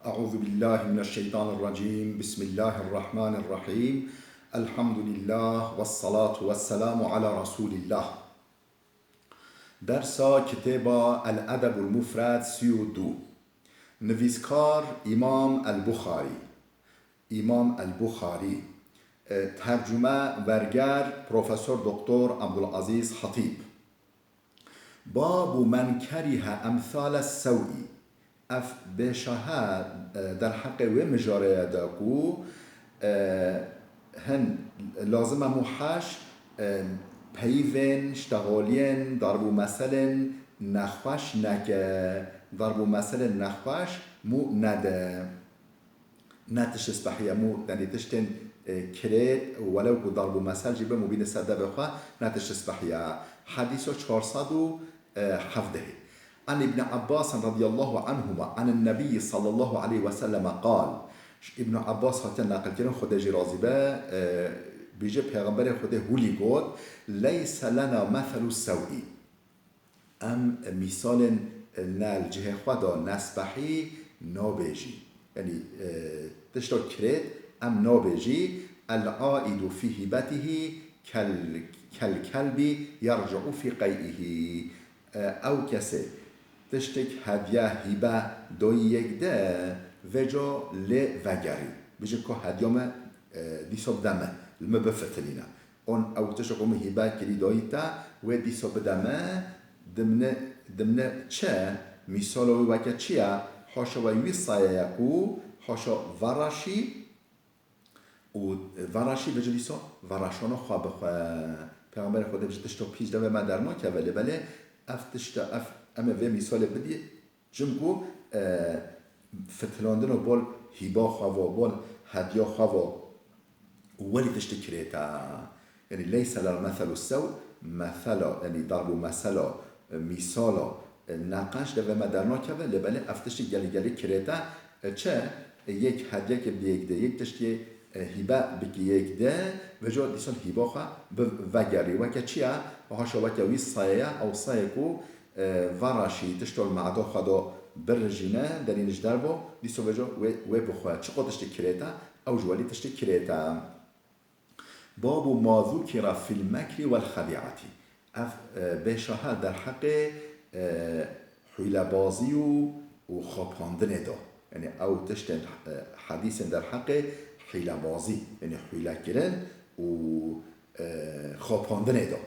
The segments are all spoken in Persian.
اعوذ بالله من الشیطان الرجیم بسم الله الرحمن الرحیم الحمد لله والصلاة والسلام على رسول الله. درس کتاب الادب المفرد 32. نویسکار امام البخاری. ترجمه ورگر پروفسور دکتر عبدالعزیز خطیب. باب من کره امثال السوء. اف بشاها در حق و مجاره داکو هن لازم موحش پیوین اشتغالین ضربو مثلا نخوش نکه ضربو مثلا نخوش مو نده نتش اسبحية مو يعني تشتن كريت ولو ضربو مثل جيبه مبين السادة بخوا نتش اسبحية. حديثه 417 عن ابن عباس رضي الله عنهما عن النبي صلى الله عليه وسلم قال. ابن عباس هاتن نقل كرن خده جرازي با بيجي پیغمبر خده هولي قد ليس لنا مثل السوء. ام مثال نال جه خدا نسبحي نابجي يعني تشتو كريت ام نابجي العائد في هبته كالكلب يرجع في قيئه. او کسی تشتک هدیه هیبه دو یک ده وجا ل وگری بيجي كو هديوم ديسوب دمه لما بفتلينا اون او تشقوم هيبه كري دويتا و ديسوب دمه ضمن چه مثالو وکه چیه حاشا و ویسایه کو حاشا ورشی بجه دیسو ورشانو خواه بخواه پیغمبر خدا بجه تشتو پیش دوه ما در ما که ولی افتشتا اما و مثال بدی جمگو فتلاندن و بول هیبا خواه بول هدیا خواه ولی تشتی كريتا يعني ليس للمثل السوء مثلا يعني ضرب مثلا مثالا نقاش ده ما درنا كذا لبله افتشتی گلی كريتا چه یک هدیه که بیک ده یک تشتی هیبا بکی یک ده و جا دیسان هیبا خواه وگری وکه چیه وحاشا وکه وی سایه او سایه کو ورشی تشتول معدا خدا برجینه در اینش در با دیسو وجا و بخواه چقدر تشتی كريتا او جوالی تشتی كريتا. باب ما ذكر في المكر والخديعة. بشاها در حق حيلة بازي و خاباندن دا يعني او تشتن حديث در حق حيلة بازي يعني حيلة كرن و خاباندن دا.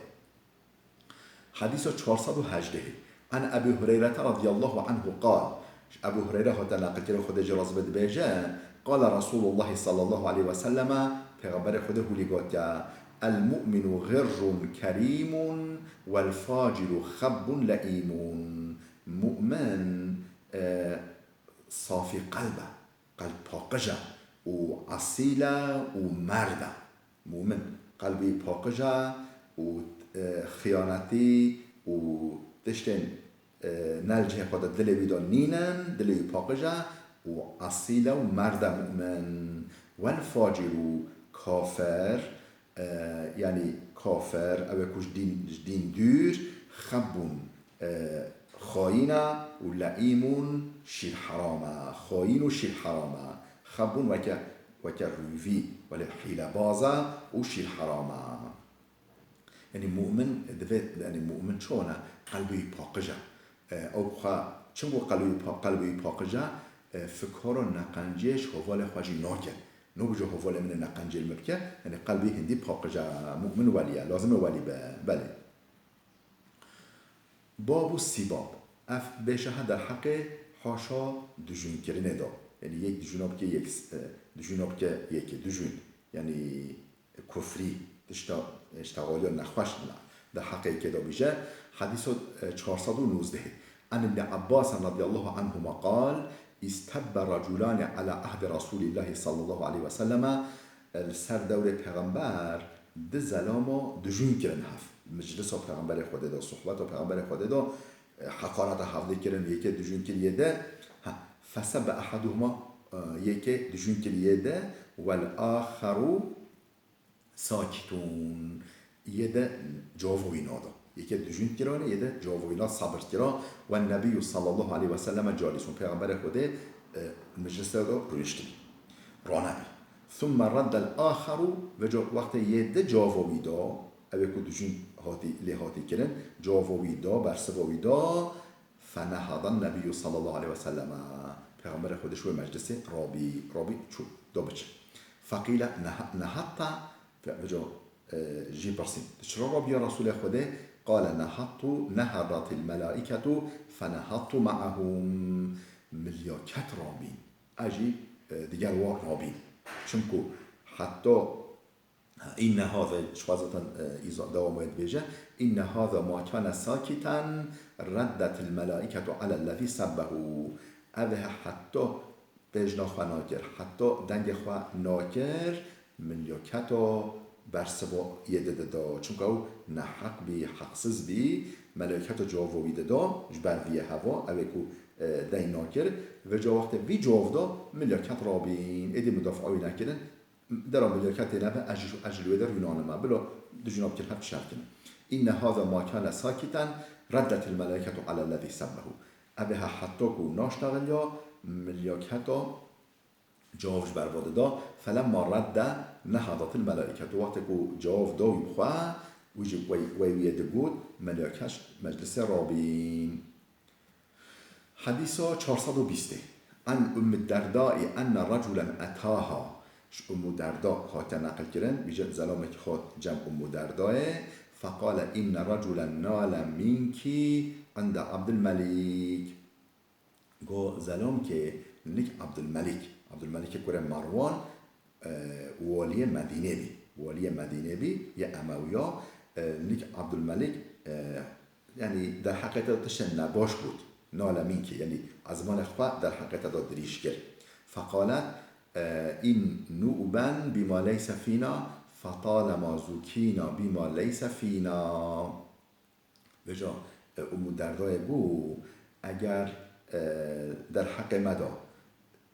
حديث 418 عن أبي هريرة رضي الله عنه قال. أبو هريرة هذا نقل كده خد جراز بد بيجان قال رسول الله صلى الله عليه وسلم پیغمبر خدا هولی گفت المؤمن غر كريم والفاجر خب لئيم. مؤمن صافي قلب پاکجه و اصیله و مرده. مؤمن قلبی پاکجه و خیانتی و تشتن نلجه خدا دل بیدان نینن دلی پاکجه و اصیله و مرده مؤمن. والفاجر كافر يعني كافر او كوش دين دور خبون خاينة ولئيم شير حرامة. خاين وشير حرامة خبون وكا روفي ولا حيلة بازا وشير حرامة. يعني مؤمن دفت يعني مؤمن شونه قلبي باقجة او بخا چنگو قلبي باقجة فكرو نقنجيش هوال خواجي ناكل نو بجو هوال من نقنجي المبكة يعني قلبي هندي باقجة مؤمن وليه لازم ولي بله. باب السباب. اف بشه در حق حاشا دجون کرنه دا يعني یک دجوناب که یک دجون يعني كفري اشتغالي نخوش در حق كده بيجا. حديث 419 عن ابن عباس رضي الله عنهما قال استب رجلان على عهد رسول الله صلى الله عليه وسلم. سر دور پیغمبر ده زلامو دجون کرن هفت مجلس پیغمبر خدا دا صحبت پیغمبر خدا دا حقارت حفظه کرن یکی دجون کریه ده فسب احدهما یکی دجون کریه ده والآخر ساکتون یه ده جاوینا دا یکی دجون کرانه یه ده جاوینا صبر کرا و النبی صلی الله علیه و سلم جالسون پیغمبر خدا مجلس رو رویشتی رانبی ثم رد الآخر و وقت یده جاووی دا اوه که دوشون لحاتی کرن جاووی دا برسواوی دا فنهض النبی صلی الله علیه وسلم پیغمبر خودش روی مجلس رابی چون دا بچه فقیل نهضت و جی برسیم چرا رابی یا رسول خوده قال نهضت الملائكة فنهضت معهم ملیاکت رابین اجی دیگر وار رابین چونکو حتی این هذا شوازتا إذا دوامت بيجا إن هذا ما كان ساكتا ردت الملائكة على الذي سبه أبه حتى بيجنا خوا ناكر حتى دنگ خوا ناكر ملیاکتا برسوا يدد دا چونك او نحق بي حقسز بي ملائكة جاوو بيد دا جبر بيه هوا أبه كو دنگ ناكر و جا وقت بي جاو دا ملیاکت رابين ايدي مدافعوي ناكرن در ملیاکت نبه اجلوه در یونان ما بلا دو جناب کرد شرکن این هذا ما كان ساكتا ردت الملائكة على الذي سبه أبه حتى كو ناشتغل یا ملیاکت جاوش برواده دا فلما رد نهضت الملائكة وقت كو جاو دا يبخواه ويجب ويويد بود ملیاکش مجلس رابين حديثة 420 عن الدرداء أن رجلا أتاها درداء خاطر نقل كرن بيجت زلامك خاط جمع درداء فقال إن رجلا نال منك عند عبد الملك قال زلامك نك عبد الملك كره مروان والي مدينة بي يا أمويا نك عبد الملك يعني در حقيقة تشن نباش بود نال منك يعني عزمان اخوة در حقيقة دا دريش كر فقالت این نوبا بما لیس فینا فطالما زوکینا بما لیس فینا بجا دردای بو اگر در حق مدا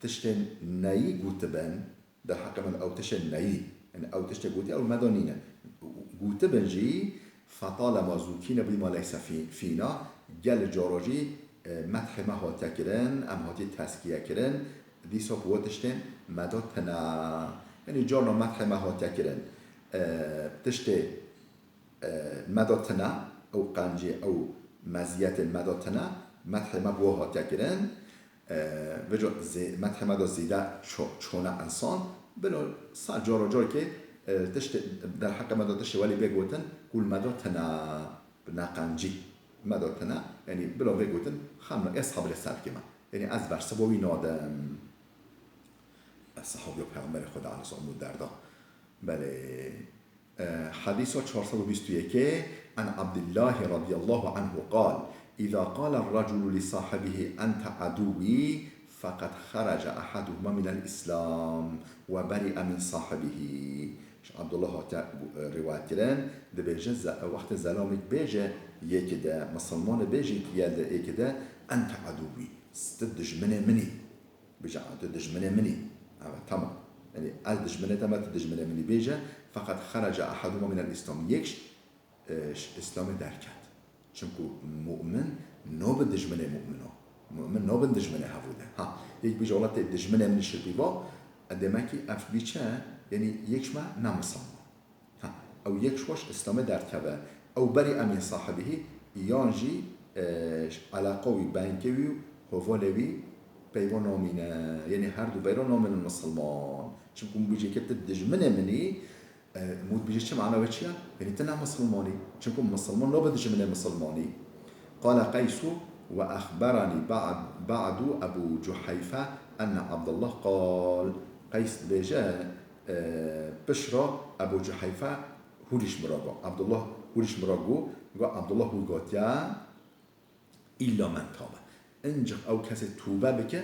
تشت نئی گوت بن در حق مدا او تشت نئی او تشت گوتی او مدا نینه گوت بن جی فطالما زوکینا بما لیس فینا گل جاراجی مدح ما هاتا کرن ام هاتی تسکیه کرن دیسا بوتشتن مداتنا یعنی جانا مدح مهات کرن تشت مداتنا او قنجي او مزیت مداتنا مدح مبوهات کرن وجا مدح مدا زیده چونه انسان بلا سر جارا جار که تشت در حق مدا تشت ولی بگوتن قول مداتنا نقنجي مداتنا یعنی بلا بگوتن خمنا اصحاب لسر کما یعنی از برسبوی نادم صحابي پیغمبر خدا علیه السلام دردا بله حديث 421 عن عبد الله رضي الله عنه قال إذا قال الرجل لصاحبه أنت عدوي فقد خرج أحدهما من الإسلام وبرئ من صاحبه عبد الله روایت کردن ده بیجه وقت زلامك بیجه یکی ده مسلمان بیجه یکی ده أنت عدوي تدج مني بیجه تدج مني تمام يعني أدج منه تمام تدج مني بيجا فقد خرج أحدهما من الإسلام يكش إسلام دركات چونكو مؤمن نوبدج منه مؤمن نوبدج منه هفوده ها يك بيجا والله تدج منه من الشرطيبا أدمكي أف بيچه يعني يكش ما نمسلم ها أو يكش واش إسلام دركبه أو برئ من صاحبه يانجي على قوي بانكوي هوالوي پیوان نامینه یعنی هر دو پیران نامین مسلمان چون کم بیجه که تدج منی مود بیجه چه معنی چیه؟ یعنی تنها مسلمانی چون کم مسلمان نبدج من مسلمانی قال قيس وأخبرني بعد أبو جحيفة أن عبد الله قال قيس بیجه بشرا أبو جحيفة هولش مراجع عبد الله هولش مراجع قال عبد الله هو قاتيا إلا من تاب انجا او کسی توبه بکه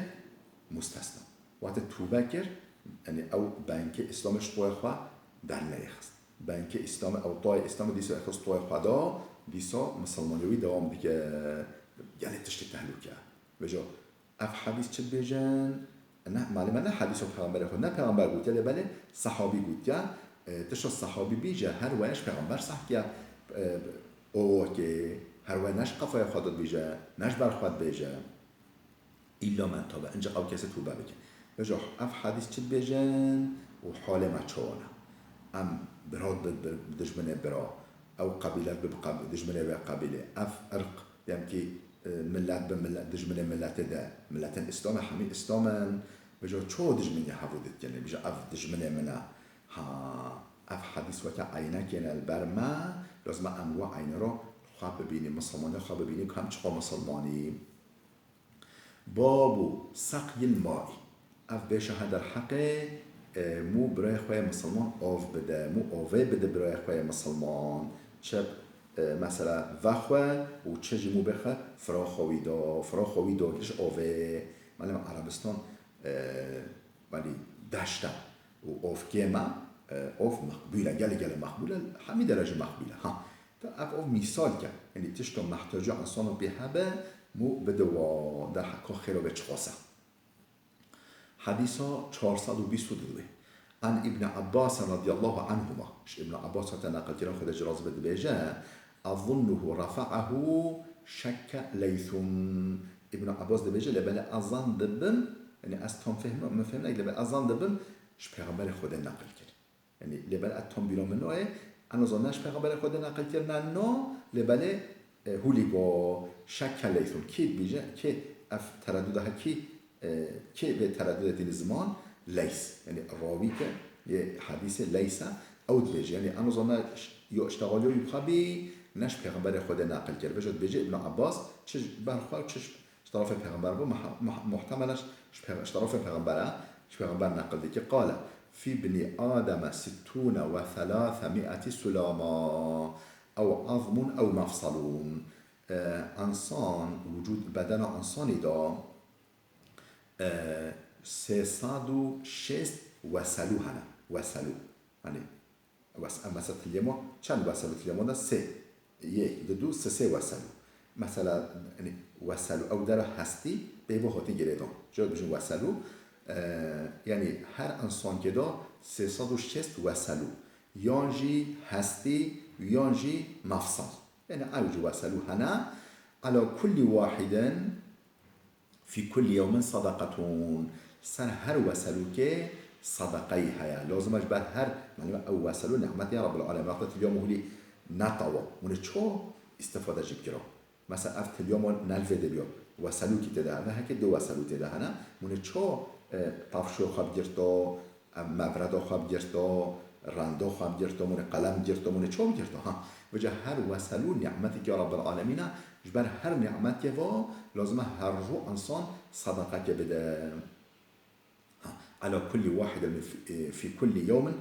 مستثنا وقت توبه کرد یعنی او بانک اسلامش طوی خواه در نیخست بانک اسلام او طوی اسلام دیسا اخست طوی خواه دا دیسا مسلمانیوی دوام دیگه یعنی تشتی تحلوکه بجا اف حدیث چه بیجن نه معلومه نه حدیث پیغمبر خود نه پیغمبر گوتیا بله صحابی گوتیا تشتا صحابی بیجه هر ویش پیغمبر صح که او که هر وی نش قفای خودت بیجه نش بر خود بیجه ایلا من تابه اینجا او کسی توبه بکن بجا اف حدیث چی بیجن و حال ما چونه ام براد بدجمنه برا او قبیله بدجمنه و قبیله اف ارق یعنی که ملت به ملت دجمنه ملت ده ملت اسلام همه اسلامن بجا چو دجمنه حفظت کنه بجا اف دجمنه منا ها اف حدیث وقت عینه کنه البرما لازم انواع عینه رو خواب ببینیم مسلمانه خواب ببینیم که هم چقدر مسلمانی باب سقی الماء اف بشه هذا الحق مو برای خواه مسلمان آف بده مو آوه بده برای خواه مسلمان چه مثلا وخواه و چه جمو بخواه فراخوی دا کش آوه مالم عربستان ولی دشته و آف گیمه آف مقبوله گل مقبوله همین درجه مقبوله ها تا اف مثال کرد یعنی تشتو محتاجه انسانو بهبه مو بده و در حقا خیره به چخواسه حديثا 422 عن ابن عباس رضي الله عنهما ابن عباس تنقل كلام خد جراز بدبيجا أظنه رفعه شك ليث ابن عباس دبيجا لبلا أظن دبم يعني أستم فهم ما فهمنا لبلا أظن دبم اش پیغمبر خود نقل کرد يعني لبلا أتم بيرا منه أنا ظنش پیغمبر خود نقل کرد نه لبلا هولي با شك ليث كي بيجا كي اف ترددها که به تردد این زمان لیس یعنی راوی که یه حدیث لیسه او بیجه یعنی انا زمان یا اشتغالی و یبخبی نش پیغمبر خود نقل کرد بجد بیجه ابن عباس چه برخواه چه طرف پیغمبر با محتملش طرف پیغمبر نقل دی که قال في ابن آدم 63 سلاما او عظم او مفصلون انسان وجود بدن انسانی دا 306 وصلو هنه وصلو يعني مثلا اليوم چند وصلو اليوم ده 3 1 2 3 وصلو مثلا يعني وصلو او در هستی به وحاتی گریدان جا بجون وصلو يعني هر انسان که دا 306 وصلو یانجی هستی یانجی مفصل يعني اوج وصلو هنه على كل واحد في كل يوم صدقتون سر هر وسلو که صدقه هيا لازمش بعد هر معلومه او وسلو نعمت يا رب العالمين وقت اليوم هولي نطوا من چو استفاده جيب كرا مثلا افت اليوم نلفه دبيو وسلو كي تده و هك دو وسلو تده هنا من چو طفشو خب گرتا مورد خب گرتا رندا خب گرتا من قلم گرتا من چو گرتا ها وجه هر وسلو نعمتك يا رب العالمين جبر هر نعمت که وا لازمه هر رو انسان صدقه که بده على كل واحد في كل يوم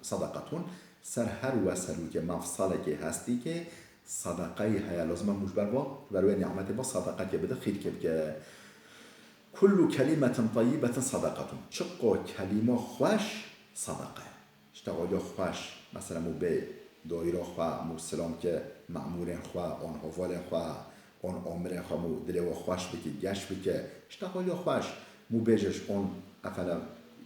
صدقتون سر هر وسلو که مفصله که هستی که صدقه هيا لازمه مجبر وا برای نعمت با صدقه که بده خیر که كل كلمة طيبة صدقتون چقا کلمه خوش صدقه اشتغال خوش مثلا مو به دایره خواه مو سلام که معمورین خواه آن حوال خواه آن آمرین خواه مو دلوا خوش بکی گشت بکی اشتغالی خوش مو بیجش آن افلا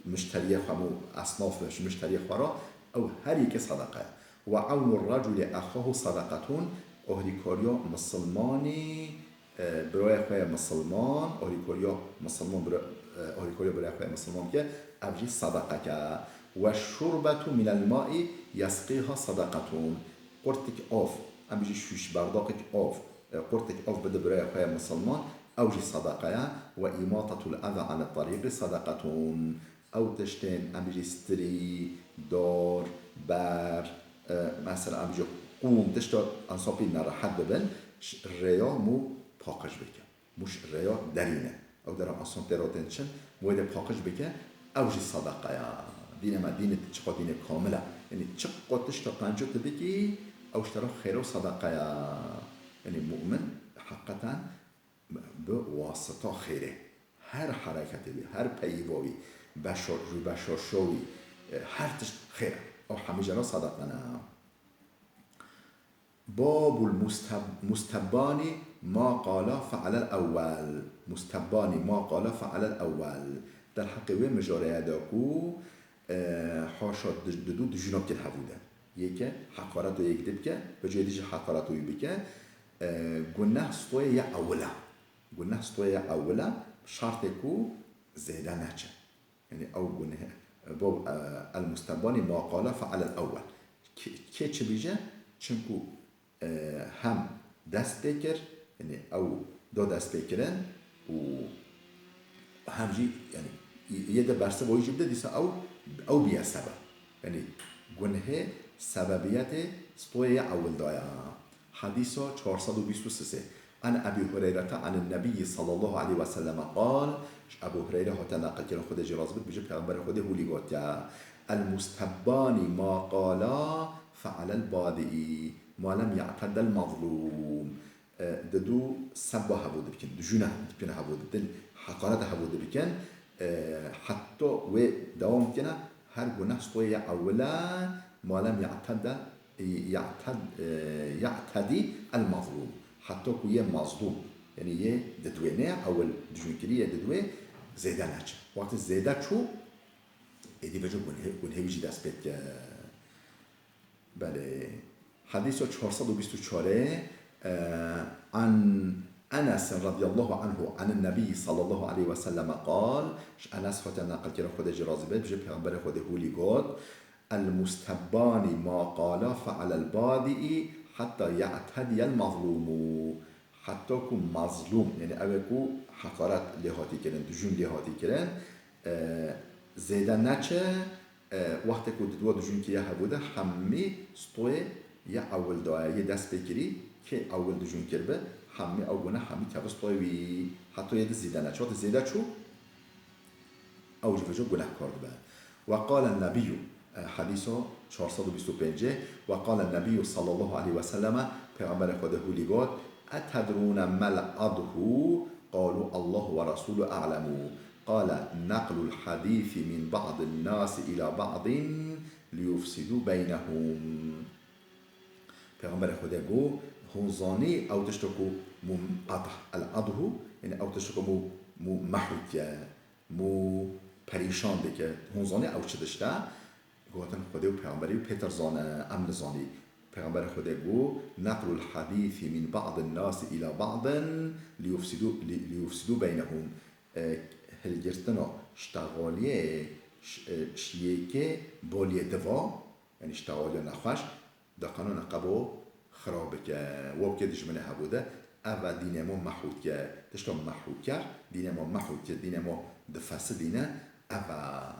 مشتری خواه مو اصناف بش مشتری خواه را او هر یک صدقه و عون الرجل اخوه صدقتون اهریکاریا مسلمانی برای خواه مسلمان اهریکاریا مسلمان برای خواه مسلمان که افجی صدقه که والشربة من الماء يسقيها صدقتون قرتك أوف أم بيجي شوش برداقك أوف قرتك أوف بده براي خويا مسلمان أوجي صدقة وإماطة الأذى عن الطريق صدقتون أو تشتين أم بيجي ستري دار بار مثلا أم بيجي قوم تشتر أنصابي نرى حد ببن الريا مو باقش بك مش الريا درينة أو در أنصاب تراتنشن مو ده باقش بك أوجي صدقة دين ما دين چقدر دين كاملة يعني چقدر تشتا قنجت بكي أو اشترى خير وصدقة يعني مؤمن حقا بواسطة خيره هر حركة بي هر بيواوي بشر شوي هر تشت خير أو حميجنا صدقنا باب المستباني ما قال فعل الأول مستباني ما قال فعل الأول در حقیقه مجاره داکو حاشا دو جناب که هفوده یک حقارت و یک دب که به جای دیش حقارت و یک بکه گناه ستوی یا اوله شرط کو زیده نچه یعنی او گونه باب المستبانی ما قال فعل الاول که چه بیجه چونکو هم دست بکر یعنی او دو دست بکرن و همجی یعنی یه ده برسه با یجب ده دیسا او بیا سبب یعنی گونه سببیت سطوی اول دایا حديث 423 عن أبي هريرة عن النبي صلى الله عليه وسلم قال أبو هريرة هتناقل كنا خده جراز بيت بيجي پیغمبر خده هولي قوت المستباني ما قالا فعل البادئي ما لم يعتد المظلوم دو سبا هبود بكن دو جنة بكن هبود دل حقارة هبود بكن حتى و دوام كنا هر گناه سطوية أولا ما لم يعتدي المظلوم حتى كوية مظلوم يعني يه ددوينه أول دجونكرية ددوي زيادة ناتش وقت زيادة شو إدي بجو كون هيجي دست بيت بله حديث 424 عن أنس رضي الله عنه عن النبي صلى الله عليه وسلم قال أنس حتى نقل كده خده جرازي بيت بجي پیغمبر خده هولي قد المستباني ما قال فعل البادئ حتى يعتدي المظلوم حتى كو مظلوم يعني اوكو حقارت لهاتی کرن دجون لهاتی کرن زیده نچه وقتی که دو دجون که هبوده همه سطوه یا اول دعایه یه دست بکری که اول دجون کرده همه او گونه همه که سطوه وی حتی یه زیده نچه وقتی زیده چو او جفجو گناه کرده وقال النبي حديث 425 وقال النبي صلى الله عليه وسلم پیغمبر خدا هولی گفت اتدرون ما الأضحى قالوا الله ورسوله أعلم قال نقل الحديث من بعض الناس إلى بعض ليفسدوا بينهم پیغمبر خدا گفت هنزانی او تشتكو الأضحى يعني او تشتكو مو محوكه مو پریشان بکه هنزانی او چه داشته گفتن خدا و پیغمبری پیتر زانه امن زانی پیغمبر خدا گو نقل الحديث من بعض الناس الى بعض ليفسدوا بينهم هلگرتنا اشتغالیه شیعه بالیه دوا یعنی اشتغالیه نخوش دقنا نقبو خرابه که واب که دشمنه هبوده اول دین ما محود که دشتا محود کرد دین ما محود که دین ما دفسه دینه اول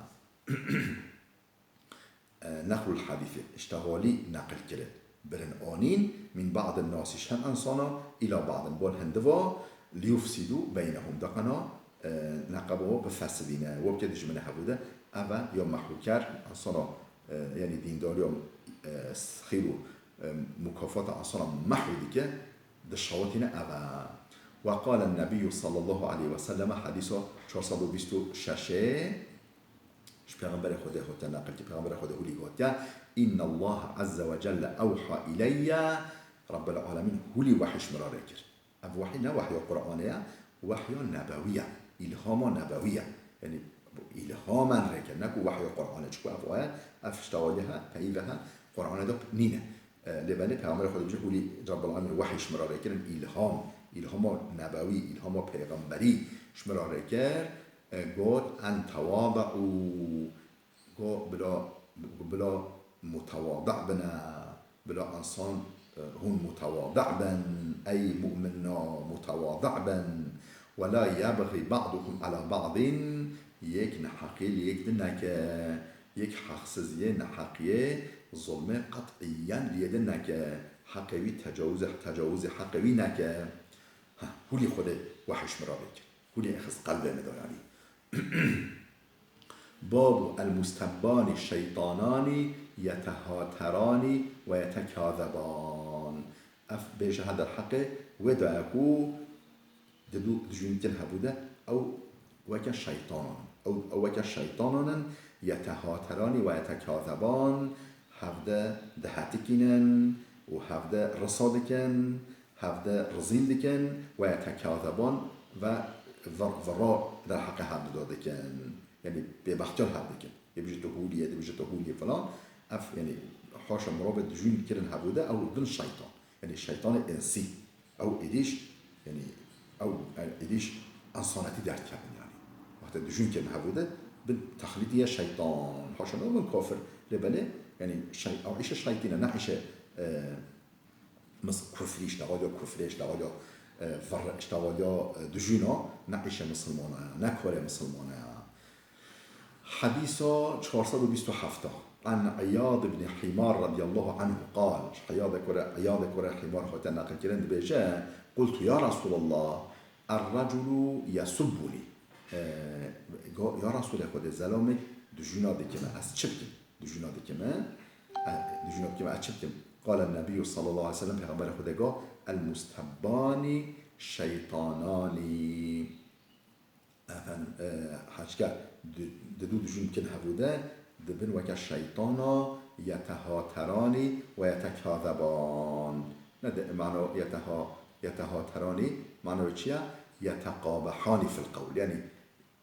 نقل الحديث اشتغالي نقل كده برن آنين من بعض الناس شن انسانا الى بعض بول هندوا ليفسدوا بينهم دقنا نقبوا بفسدينه وبكده جمنه هبوده اول يوم محوكر انسانا يعني دين دار يوم خيرو مكافات انسانا محودي که دشواتنا اول وقال النبي صلى الله عليه وسلم حديث 426 پیغمبر خدا خود نقل که پیغمبر خدا هولی گفت ان الله عز وجل اوحى الي رب العالمين هولی وحیش مراره کرد اف وحی نه وحی قرآنیه وحی نبویه الهام نبویه یعنی الهاما رکر نکو وحی قرآنه چکو اف آیه افشتوالیها پیوها قرآنه دو نینه لبنه پیغمبر خدا بجه هولی رب العالمين وحیش مراره کرد الهام نبوی الهام پیغمبری شمراره کرد قد أن تواضعوا بلا متواضع بنا بلا إنسان هم متواضع بن أي مؤمننا متواضع بن ولا يبغي بعضكم على بعض يك نحقي يك دنك يك حقسزية نحقية ظلم قطعيا ليدنك حقوي تجاوز حقوي نك هو اللي خده وحش مرابك هو اللي أخذ قلبه مداري باب المستبان الشيطانان يتهاتران ويتكاذبان اف بيش هذا الحق ودعكو ددو دجونتين هبوده او وكا شيطان او وكا شيطانان يتهاتران ويتكاذبان هفده دهاتكينن وهفده رصادكن هفده رزيندكن ويتكاذبان و ورا در حق حد داده کن یعنی به بختیار حد کن یه بجه تهولیه یه بجه تهولیه فلان اف یعنی حاش مرابط جون کرن هبوده او دن شیطان یعنی شیطان انسی او ایدیش یعنی او ایدیش انسانتی درک کردن يعني وقت دجون كان هبوده بالتخليدية شيطان حاشا من كافر لبله يعني او ايش الشيطان نعيش مثل كفريش تغادر كفريش تغادر فرش تغادر دجونا نعيش مسلمانا نكوره مسلمانا. حديث 427 عن عياض بن حمار رضي الله عنه قال عياض كره حمار هاتن نقل كرند بيجا قلت يا رسول الله الرجل يسبني يا رسول خود زلامك دجونا دكما از چبكم دجونا دكما از چبكم قال النبي صلى الله عليه وسلم پیغمبر خدا المستبان شيطاناني حاجة دو دجون كن هبوده دبن وك الشيطانا يتهاتراني ويتكاذبان معنى يتهاتراني معنى چيا يتقابحاني في القول يعني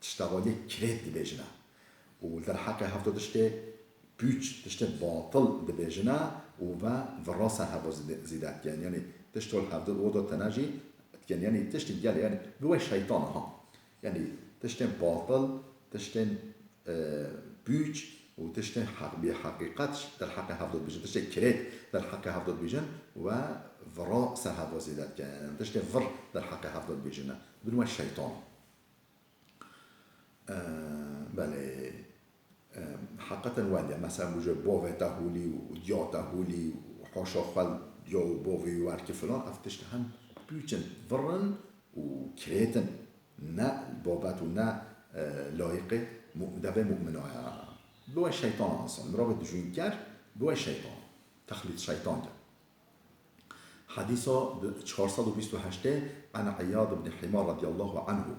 تشتغالي كريت دبيجنا وذر حقا هفتو تشتي بيوش تشتي باطل دبيجنا وبا فراسة هبو زيدات يعني تشتغل هفتو الوضع تناجي يعني تشتي يعني بوا الشيطان ها يعني تشتين باطل تشتين بيوش وتشتين بحقيقتش در حق هفتاد بيجن تشتين كريت در حق هفتاد بيجن وفراء سهب وزيدات كان تشتين فر در حق هفتاد بيجن بدون الشيطان بله حقا والي مثلا وجه بوه تهولي وديا تهولي وحاشا خل ديا وبوه وارك فلان افتشتهن بيوشن فرن وكريتن نه بابت و نه لایق دبه مؤمنه بو الشيطان اصلا مرابط دجون كر بو الشيطان تخليط شيطان ده. حديث 428 عن عياض بن حمار رضي الله عنه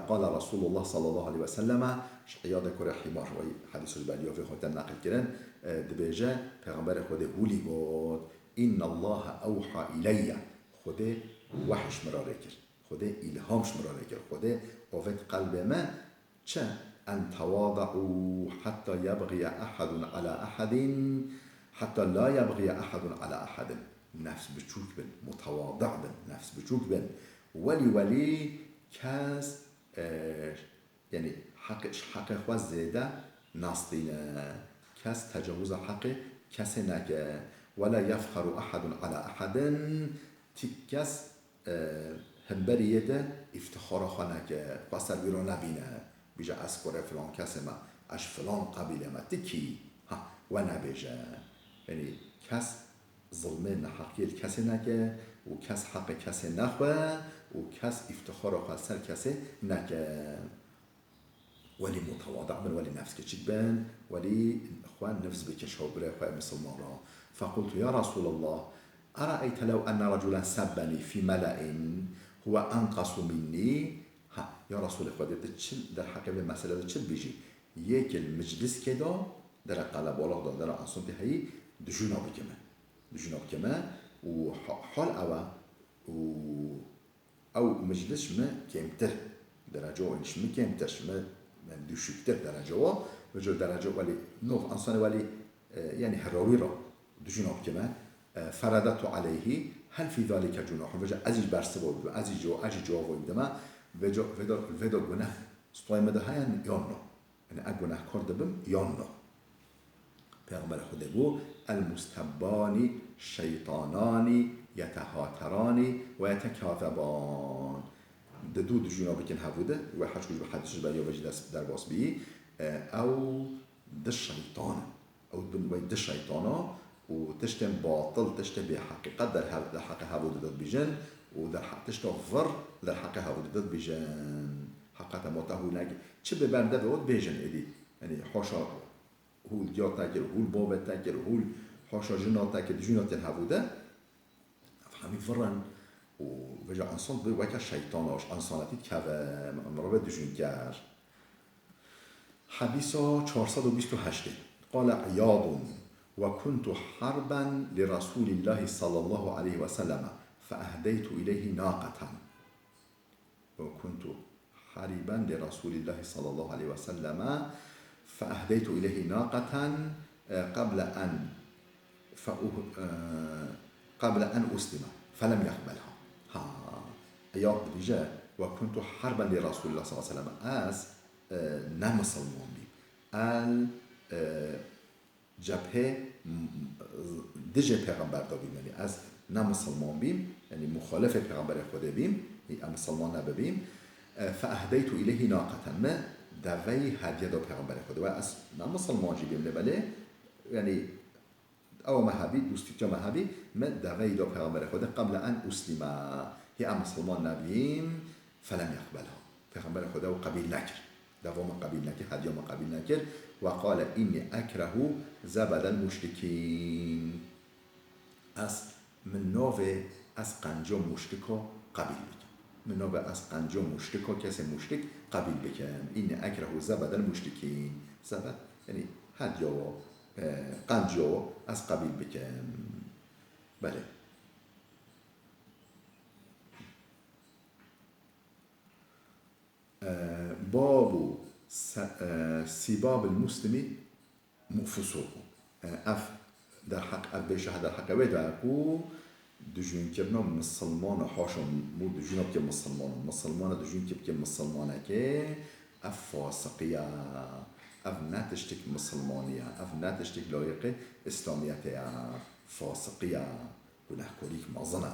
قال رسول الله صلى الله عليه وسلم عياض كره حمار حديث الباليو في خاطر نقل كرن دبيجا پیغمبر خود هولي بود ان الله اوحى الي خود وحش مراره کرد خود الهامش مراره کرد خود آفت قلب ما چه ان تواضعوا حتى يبغي احد على احد حتى لا يبغي احد على احد نفس بچوک بن متواضع بن نفس بچوک بن ولی کس يعني حق خواهد زیده ناستینه کس تجاوز حق کسی نگه ولا يفخر احد على احد تکس هنبريته افتخار خانك قصر بيرو نبينه بيجا اسكور فلان كسي ما اش فلان قبيله ما تكي ها ونبيجا يعني كس ظلمين حقي الكسي نكه وكس حق كسي نخوه وكس افتخار خاصر كسي نكه ولي متواضع من ولي نفس كتشك بان ولي اخوان نفس بكش هوبره اخوان مسلمان را فقلت يا رسول الله أرأيت لو أن رجلا سبني في ملأ هو أنقص مني ها يا رسول الله تشل در حق المسألة تشل بيجي يك المجلس كده در قلب والله در أصلا هي دجونا بكما وحال أو مجلس ما كمتر درجة إنش ما كمترش ما من دوشكتر درجة وجو درجة ولي نوف أنصان ولي يعني هراويرا دجونا بكما فردت عليه هل في ذلك جناح وجه ازج برسبود ازج جواب دما وجه گناه استوای مده هاین یانو یعنی گناه کرده بم یانو پیغمبر خدا بو المستبانی شیطانانی یتهاترانی و یتکاذبان دو جناب کن هبوده و حج کج حدیثش برای وجه دست در باس بی او ده شیطان او ده شیطانا وتشتم باطل تشتم بحقيقة در حق هبود داد بيجن ودر حق تشتم فر در حق هبود داد بيجن حقا متهو نگی چه به برده بود بيجن ادي يعني حاشا هول جات تاكر هول باب تاكر هول حاشا جنات تاكر جنات هبوده فهمي فرن ووجه انسان به وكا شيطاناش انسانتي كذا مرابط دجون كر. حديث 428 قال عياض وكنت حربا لرسول الله صلى الله عليه وسلم فأهديت إليه ناقة وكنت حربا لرسول الله صلى الله عليه وسلم فأهديت إليه ناقة قبل أن أسلم فلم يقبلها عياض بجاء و کنت حربا لرسول الله صلی الله علیه وسلم از نه مسلمان بیم ال جبهه دژ پیغمبر دا بیم، یعنی از نه مسلمان بیم، یعنی مخالف پیغمبر خود بیم، مسلمان نبیم. فاهدیت الیه ناقه، ما دوی هدیه دا پیغمبر خود و از نه مسلمان جی بیم ولی یعنی او مهبی دوستی جا مهبی ما دوی دا پیغمبر خود قبل ان اسلم، هی مسلمان نبیم فلم یقبلها، پیغمبر خدا و قبیل نکرد، دوام قبیل نکرد، هدیه ما قبیل نکرد. و قال اینی اکره زبد المشرکین، از من نوع از قنجا مشرکا قبیل بکن، من نوع از قنجا مشرکا کسی مشرک قبیل بکن. اینی اکره زبد المشرکین، زبد یعنی هدیه و قنجا از قبیل بکن. بله. باب سباب المسلم فسوق، اف در حق اف بشه در حق و در کو دجون کردن مسلمان حاشا مو دجون که مسلمان دجون که مسلمانه که اف فاسقیه، اف نتشتک مسلمانیه، اف نتشتک لایق اسلامیته، فاسقیه گناهکاری مازنه.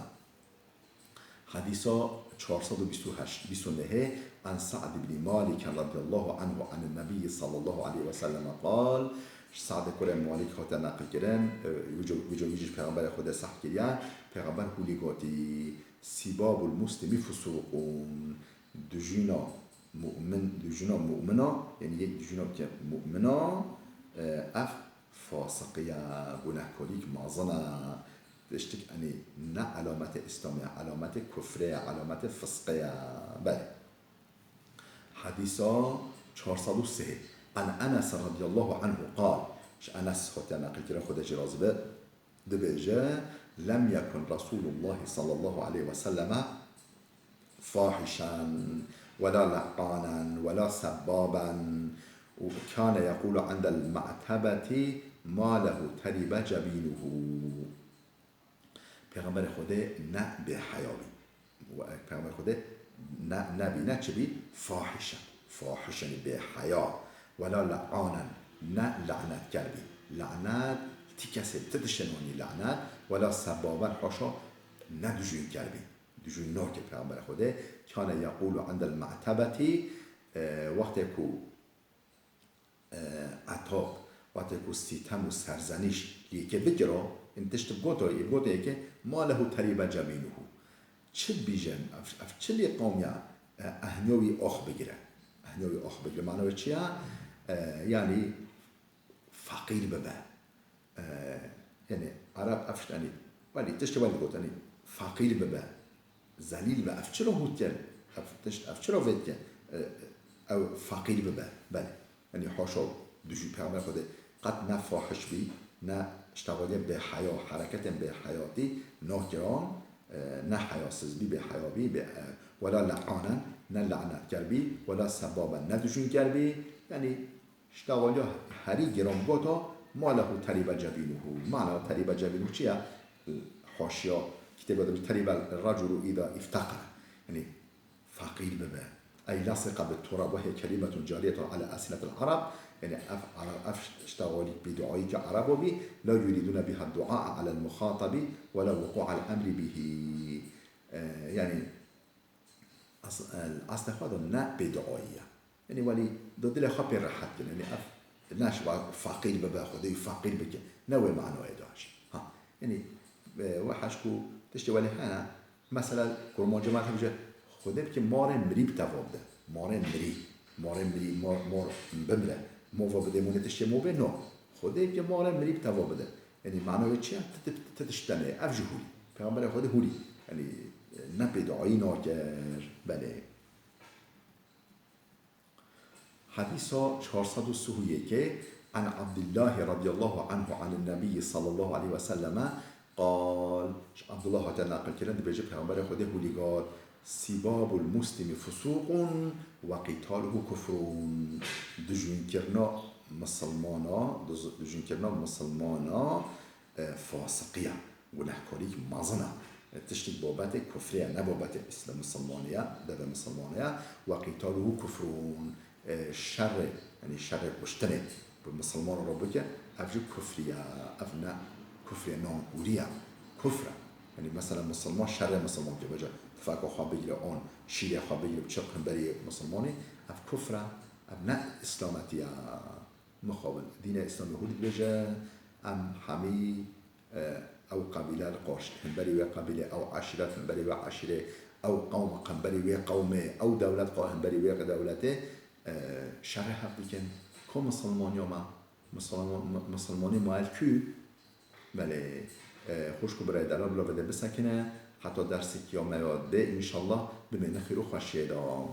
حديثا 428 عن سعد بن مالك رضي الله عنه عن النبي صلى الله عليه وسلم قال، سعد كل مالك هاتا نقل كرن ويجي پیغمبر خدا صح كريان، پیغمبر هولي قاتي سباب المسلم فسوق، دجنا مؤمنا يعني يك دجنا مؤمنا اف فاسقية گناهكاري معظنا تشتك أني نا علامة إسلامية، علامة كفرية، علامة فسقية. بله. حديثا 403 عن أنس رضي الله عنه قال، أنس خطي نقل كرا خدا جرازبه دبجة، لم يكن رسول الله صلى الله عليه وسلم فاحشا ولا لعانا ولا سبابا، وكان يقول عند المعتبة ما له ترب جبينه. پیغمبر خدا نه به حیابی و پیغمبر خدا نه چه بی فاحشا به حیا، ولا لعانا نه لعنت کردی، لعنت تی کسی تدشنونی لعنت، ولا سبابا حاشا نه دجون کردی، دجون نوک. پیغمبر خدا کان یقول عند المعتبتی وقتی که عطاب، وقتی که ستم و سرزنش یکی بگیره انتشت گوته که ما له تریب جبینه، چه بیجن اف چه لی قومیا اهنوی آخ بگیره، اهنوی آخ بگیره معنی چیه؟ یعنی فقیر ببه، یعنی عرب افشتنی ولی تشت ولی گوت یعنی فقیر ببه، ذلیل به اف چرا هود کن، اف چرا وید کن، او فقیر ببه. بله یعنی حاشا دوشی پیغمبر خود قد نه فاحش بی، نه اشتغالی به حیا، حرکت به حیاتی ناکران، نه حیاسز بی به حیابی، ولا لعانا نه لعنت کربی، ولا سبابا نه دشون کربی، یعنی اشتغالی هری گرامگاتا ما له تریب جبینه. معنی تریب جبینه چیه؟ حاشیا کتاب داره تریب الرجل اذا افتقر، یعنی فقیر ببه، ای لصق بالتراب وهي كلمة جارية على ألسنة العرب، يعني اشتغالي بدعائي كعرب بي لا يريدون بها الدعاء على المخاطب ولا وقوع الأمر به، يعني الأصل هذا نا بدعائية، يعني ولي ضد له خبر راحت يعني ناش فقير ببا خدي فقير بك نوع معنى إداش ها، يعني وحشكو تشتي ولي هنا مثلا كرمان جماعة بيجي خدي بك مار مريب تواب ده، مار بمره موفا بده مونتش مو به نو خدای که مال مریب توا بده، یعنی معنی چیه؟ تتشتنه اف جهولی پیامبر خود هولی، یعنی نه بدعایی ناکر. بله. حدیثا 431 عن عبد الله رضي الله عنه عن النبي صلى الله عليه وسلم قال، عبد الله تعالى نقل كلام بيجي پیامبر خود هولی قال سباب المسلم فسوق و قتاله كفر، دجون کرنا مسلمانا فاسقیه گناهکاری مازنه، تشتك بابت كفرية نبابت إسلام مسلمانية دبا مسلمانية وقتاله كفرون شر يعني شر مجتنب بالمسلمان ربك أفجو كفرية أفنا كفرية نون وريا كفرة يعني مثلا مسلمان شر مسلمان که بجا تفاق خواه بگیره آن شیره خواه بگیره بچه بری مسلمانی اف کفره اف نه اسلامتی مخابل دین اسلامی هود بجا ام همی او قبيلة القرش هنبري قبيلة او عشيرة هنبري عشيرة او قوم هنبري قومه او دولة هنبري دولته شرح بكن كم مسلمان يوم مسلمانی مال كو بله خوش کو برای دلال بلا بده بسکنه حتی درسی که یا مراده انشالله بمینه خیرو خوشیه دا